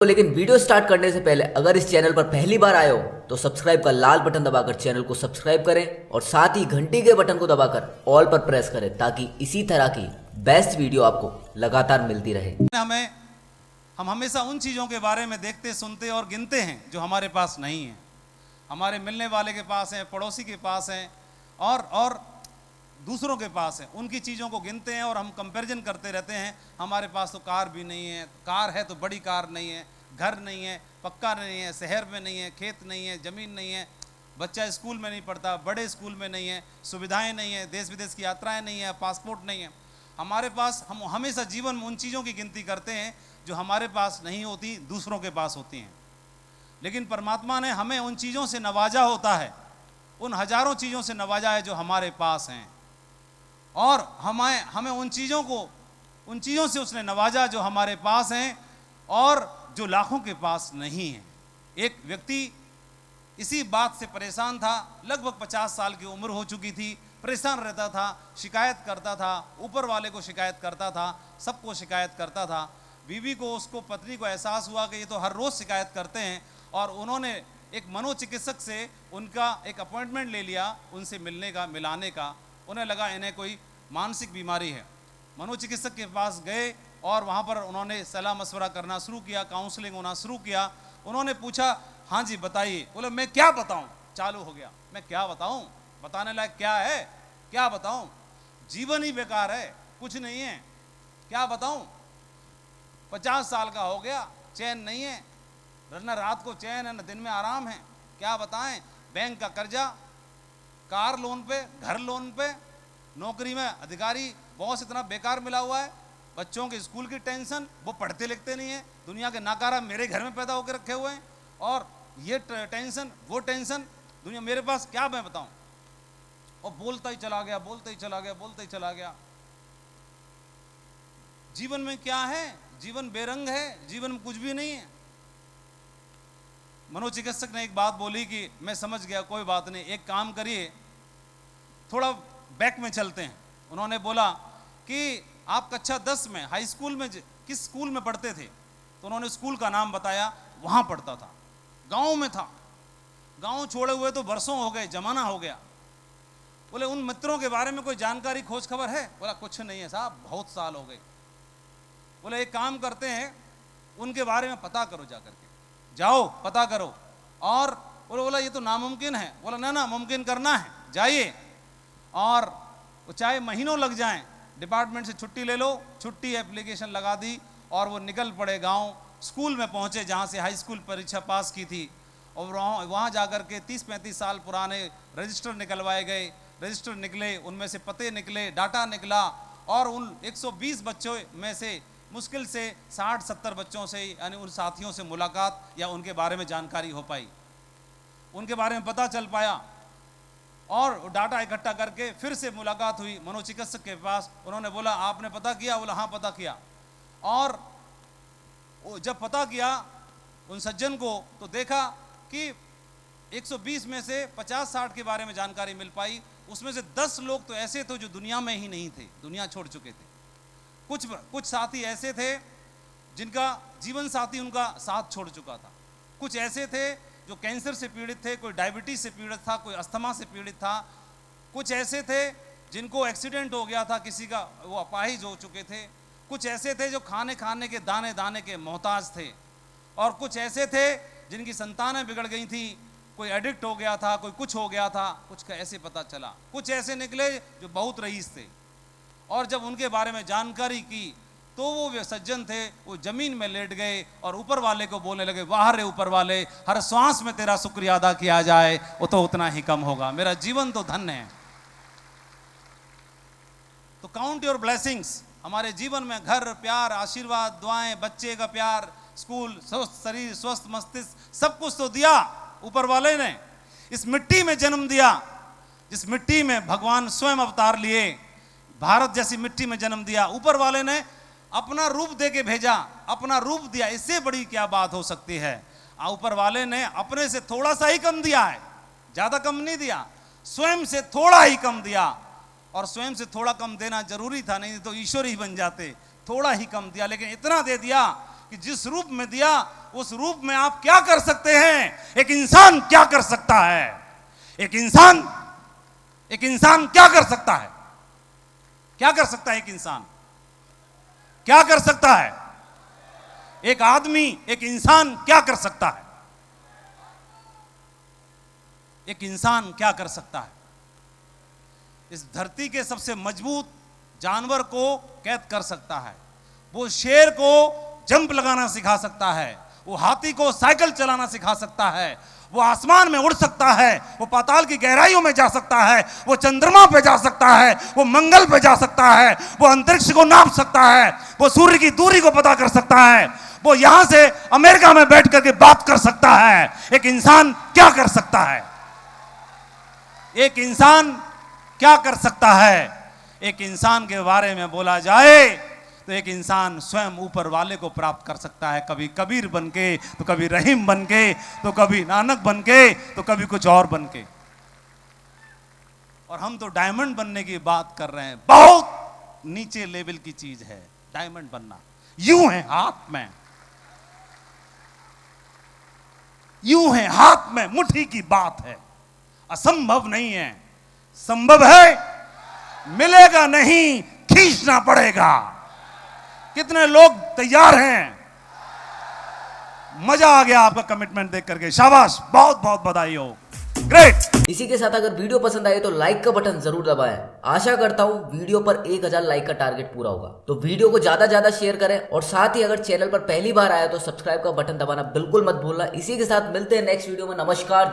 लेकिन video start करने से पहले अगर इस चैनल पर पहली बार आए हो तो सब्सक्राइब का लाल बटन दबाकर चैनल को सब्सक्राइब करें और साथ ही घंटी के बटन को दबाकर ऑल पर प्रेस करें ताकि इसी तरह की बेस्ट वीडियो आपको लगातार मिलती रहे। हम हमेशा उन चीज़ों के बारे में देखते, सुनते और गिनते हैं जो हमारे पास नहीं है, हमारे मिलने वाले के पास हैं, पड़ोसी के पास हैं और दूसरों के पास है। उनकी चीज़ों को गिनते हैं और हम कंपैरिजन करते रहते हैं। हमारे पास तो कार भी नहीं है, कार है तो बड़ी कार नहीं है, घर नहीं है, पक्का नहीं है, शहर में नहीं है, खेत नहीं है, ज़मीन नहीं है, बच्चा स्कूल में नहीं पढ़ता, बड़े स्कूल में नहीं है, सुविधाएं नहीं है, देश विदेश की यात्राएं नहीं है, पासपोर्ट नहीं है हमारे पास। हम हमेशा जीवन में उन चीज़ों की गिनती करते हैं जो हमारे पास नहीं होती, दूसरों के पास होती हैं। लेकिन परमात्मा ने हमें उन चीज़ों से नवाजा होता है, उन हजारों चीज़ों से नवाजा है जो हमारे पास हैं, और हमें उन चीज़ों से उसने नवाजा जो हमारे पास हैं और जो लाखों के पास नहीं है। एक व्यक्ति इसी बात से परेशान था, लगभग 50 साल की उम्र हो चुकी थी, परेशान रहता था, शिकायत करता था, ऊपर वाले को शिकायत करता था, सबको शिकायत करता था। बीवी को, उसको पत्नी को एहसास हुआ कि ये तो हर रोज़ शिकायत करते हैं, और उन्होंने एक मनोचिकित्सक से उनका एक अपॉइंटमेंट ले लिया, उनसे मिलने का, मिलाने का। उन्हें लगा इन्हें कोई मानसिक बीमारी है। मनोचिकित्सक के पास गए और वहाँ पर उन्होंने सलाह मशवरा करना शुरू किया, काउंसलिंग होना शुरू किया। उन्होंने पूछा, हाँ जी बताइए। बोले मैं क्या बताऊँ, चालू हो गया, मैं क्या बताऊँ, बताने लायक क्या है, क्या बताऊँ, जीवन ही बेकार है, कुछ नहीं है, क्या बताऊँ। 50 साल का हो गया, चैन नहीं है, न रात को चैन है न दिन में आराम है, क्या बताएं। बैंक का कर्जा, कार लोन पे, घर लोन पे, नौकरी में अधिकारी बॉस इतना बेकार मिला हुआ है, बच्चों के स्कूल की टेंशन, वो पढ़ते लिखते नहीं है, दुनिया के नाकारा मेरे घर में पैदा होकर रखे हुए हैं, और ये टेंशन वो टेंशन, दुनिया मेरे पास क्या मैं बताऊं। और बोलता ही चला गया, बोलता ही चला गया, बोलता ही चला गया। जीवन में क्या है, जीवन बेरंग है, जीवन में कुछ भी नहीं है। मनोचिकित्सक ने एक बात बोली कि मैं समझ गया, कोई बात नहीं, एक काम करिए, थोड़ा बैक में चलते हैं। उन्होंने बोला कि आप कक्षा 10 में, हाई स्कूल में किस स्कूल में पढ़ते थे? तो उन्होंने स्कूल का नाम बताया, वहाँ पढ़ता था, गांव में था। गांव छोड़े हुए तो बरसों हो गए, जमाना हो गया। बोले उन मित्रों के बारे में कोई जानकारी, खोज खबर है? बोला कुछ नहीं है साहब, बहुत साल हो गए। बोले एक काम करते हैं, उनके बारे में पता करो, जा करके जाओ पता करो। और बोला ये तो नामुमकिन है। बोला ना मुमकिन करना है, जाइए, और वो चाहे महीनों लग जाएं, डिपार्टमेंट से छुट्टी ले लो। छुट्टी एप्लीकेशन लगा दी और वो निकल पड़े गांव। स्कूल में पहुंचे जहां से हाई स्कूल परीक्षा पास की थी, और वहां जाकर के 30-35 साल पुराने रजिस्टर निकलवाए गए। रजिस्टर निकले, उनमें से पते निकले, डाटा निकला, और उन 120 बच्चों में से मुश्किल से 60-70 बच्चों से, यानी उन साथियों से मुलाकात या उनके बारे में जानकारी हो पाई, उनके बारे में पता चल पाया। और डाटा इकट्ठा करके फिर से मुलाकात हुई मनोचिकित्सक के पास। उन्होंने बोला आपने पता किया? बोला हाँ पता किया। और जब पता किया उन सज्जन को, तो देखा कि 120 में से 50-60 के बारे में जानकारी मिल पाई। उसमें से 10 लोग तो ऐसे थे जो दुनिया में ही नहीं थे, दुनिया छोड़ चुके थे। कुछ साथी ऐसे थे जिनका जीवन साथी उनका साथ छोड़ चुका था। कुछ ऐसे थे जो कैंसर से पीड़ित थे, कोई डायबिटीज से पीड़ित था, कोई अस्थमा से पीड़ित था। कुछ ऐसे थे जिनको एक्सीडेंट हो गया था किसी का, वो अपाहिज हो चुके थे। कुछ ऐसे थे जो खाने के दाने दाने के मोहताज थे। और कुछ ऐसे थे जिनकी संतानें बिगड़ गई थी, कोई एडिक्ट हो गया था, कोई कुछ हो गया था, कुछ का ऐसे पता चला। कुछ ऐसे निकले जो बहुत रईस थे। और जब उनके बारे में जानकारी की तो वो सज्जन थे, वो जमीन में लेट गए और ऊपर वाले को बोलने लगे, वाह रे ऊपर वाले, हर श्वास में तेरा शुक्रिया अदा किया जाए वो तो उतना ही कम होगा, मेरा जीवन तो धन्य है। तो काउंट योर ब्लेसिंग्स। हमारे जीवन में घर, प्यार, आशीर्वाद, दुआएं, बच्चे का प्यार, स्कूल, स्वस्थ शरीर, स्वस्थ मस्तिष्क, सब कुछ तो दिया ऊपर वाले ने। इस मिट्टी में जन्म दिया, जिस मिट्टी में भगवान स्वयं अवतार लिए, भारत जैसी मिट्टी में जन्म दिया। ऊपर वाले ने अपना रूप दे के भेजा, अपना रूप दिया, इससे बड़ी क्या बात हो सकती है। ऊपर वाले ने अपने से थोड़ा सा ही कम दिया है, ज्यादा कम नहीं दिया, स्वयं से थोड़ा ही कम दिया। और स्वयं से थोड़ा कम देना जरूरी था, नहीं तो ईश्वर ही बन जाते। थोड़ा ही कम दिया, लेकिन इतना दे दिया कि जिस रूप में दिया उस रूप में आप क्या कर सकते हैं। एक इंसान क्या कर सकता है, एक इंसान क्या कर सकता है, क्या कर सकता है एक इंसान, क्या कर सकता है एक आदमी, एक इंसान क्या कर सकता है, एक इंसान क्या कर सकता है। इस धरती के सबसे मजबूत जानवर को कैद कर सकता है, वो शेर को जंप लगाना सिखा सकता है, वो हाथी को साइकिल चलाना सिखा सकता है, वो आसमान में उड़ सकता है, वो पाताल की गहराइयों में जा सकता है, वो चंद्रमा पे जा सकता है, वो मंगल पे जा सकता है, वो अंतरिक्ष को नाप सकता है, वो सूर्य की दूरी को पता कर सकता है, वो यहां से अमेरिका में बैठ करके बात कर सकता है। एक इंसान क्या कर सकता है, एक इंसान क्या कर सकता है। एक इंसान के बारे में बोला जाए तो एक इंसान स्वयं ऊपर वाले को प्राप्त कर सकता है, कभी कबीर बनके, तो कभी रहीम बनके, तो कभी नानक बनके, तो कभी कुछ और बनके। और हम तो डायमंड बनने की बात कर रहे हैं, बहुत नीचे लेवल की चीज है डायमंड बनना। यूं है हाथ में, यूं है हाथ में, मुट्ठी की बात है, असंभव नहीं है, संभव है, मिलेगा नहीं, खींचना पड़ेगा। कितने लोग तैयार हैं? मजा आ गया आपका कमिटमेंट देख करके, शाबाश, बहुत बहुत बधाई हो, ग्रेट। इसी के साथ अगर वीडियो पसंद आए तो लाइक का बटन जरूर दबाएं। आशा करता हूं वीडियो पर 1000 लाइक का टारगेट पूरा होगा। तो वीडियो को ज्यादा शेयर करें और साथ ही अगर चैनल पर पहली बार आया तो सब्सक्राइब का बटन दबाना बिल्कुल मत भूलना। इसी के साथ मिलते हैं नेक्स्ट वीडियो में। नमस्कार।